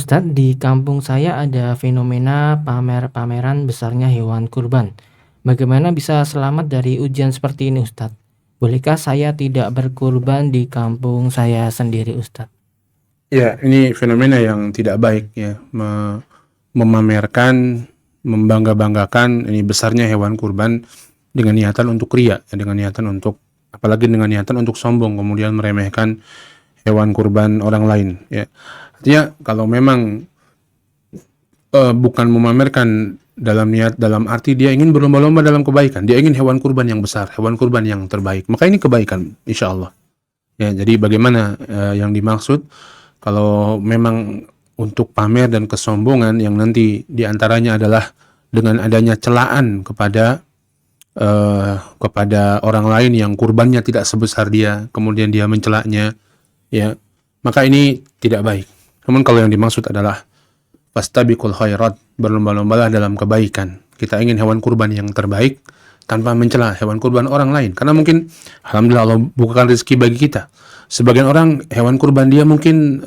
Ustadz, di kampung saya ada fenomena pamer-pameran besarnya hewan kurban. Bagaimana bisa selamat dari ujian seperti ini, Ustadz? Bolehkah saya tidak berkurban di kampung saya sendiri, Ustadz? Ya, ini fenomena yang tidak baik ya, memamerkan, membangga-banggakan ini besarnya hewan kurban dengan niatan untuk ria, ya, dengan niatan untuk apalagi dengan niatan untuk sombong, kemudian meremehkan hewan kurban orang lain. Ya, artinya kalau memang bukan memamerkan dalam arti dia ingin berlomba-lomba dalam kebaikan, dia ingin hewan kurban yang besar, hewan kurban yang terbaik, maka ini kebaikan, insya Allah. Ya, jadi bagaimana yang dimaksud? Kalau memang untuk pamer dan kesombongan yang nanti diantaranya adalah dengan adanya celaan kepada orang lain yang kurbannya tidak sebesar dia, kemudian dia mencelaknya, ya, maka ini tidak baik. Namun kalau yang dimaksud adalah fastabiqul khairat, berlomba-lombalah dalam kebaikan. Kita ingin hewan kurban yang terbaik tanpa mencela hewan kurban orang lain. Karena mungkin alhamdulillah Allah bukakan rezeki bagi kita. Sebagian orang hewan kurban dia mungkin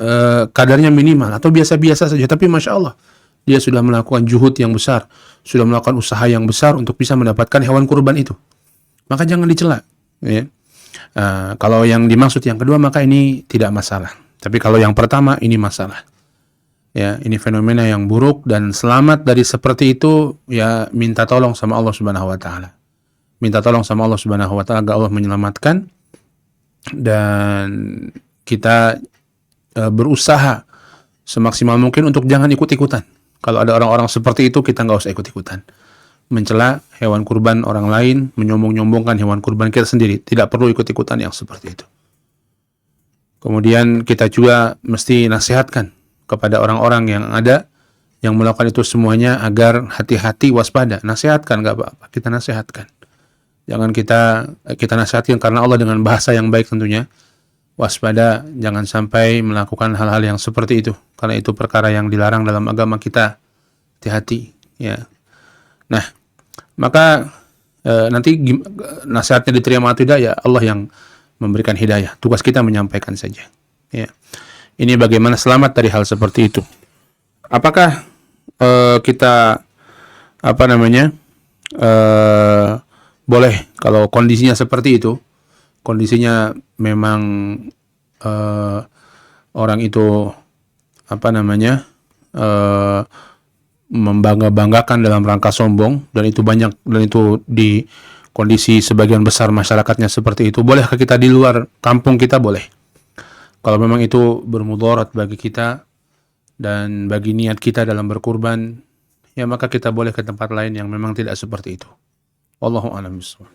kadarnya minimal atau biasa-biasa saja, tapi masya Allah dia sudah melakukan juhud yang besar, sudah melakukan usaha yang besar untuk bisa mendapatkan hewan kurban itu. Maka jangan dicela. Ya. Kalau yang dimaksud yang kedua maka ini tidak masalah. Tapi kalau yang pertama ini masalah. Ya, ini fenomena yang buruk, dan selamat dari seperti itu ya minta tolong sama Allah Subhanahu wa taala. Minta tolong sama Allah Subhanahu wa taala agar Allah menyelamatkan, dan kita berusaha semaksimal mungkin untuk jangan ikut-ikutan. Kalau ada orang-orang seperti itu kita nggak usah ikut-ikutan. Mencela hewan kurban orang lain, menyombong-nyombongkan hewan kurban kita sendiri, tidak perlu ikut-ikutan yang seperti itu. Kemudian kita juga mesti nasihatkan kepada orang-orang yang ada yang melakukan itu semuanya agar hati-hati, waspada. Nasihatkan, nggak apa-apa, kita nasihatkan. Jangan kita nasihatkan karena Allah dengan bahasa yang baik tentunya. Waspada, jangan sampai melakukan hal-hal yang seperti itu, karena itu perkara yang dilarang dalam agama kita. Hati-hati, ya. Nah, maka nanti nasihatnya diterima atau tidak ya Allah yang memberikan hidayah. Tugas kita menyampaikan saja. Ya. Ini bagaimana selamat dari hal seperti itu. Apakah kita boleh kalau kondisinya seperti itu, kondisinya memang orang itu membangga-banggakan dalam rangka sombong, dan itu banyak, dan itu di kondisi sebagian besar masyarakatnya seperti itu. Bolehkah kita di luar kampung kita? Boleh. Kalau memang itu bermudarat bagi kita dan bagi niat kita dalam berkurban, ya maka kita boleh ke tempat lain yang memang tidak seperti itu. Wallahu a'lam bishawab.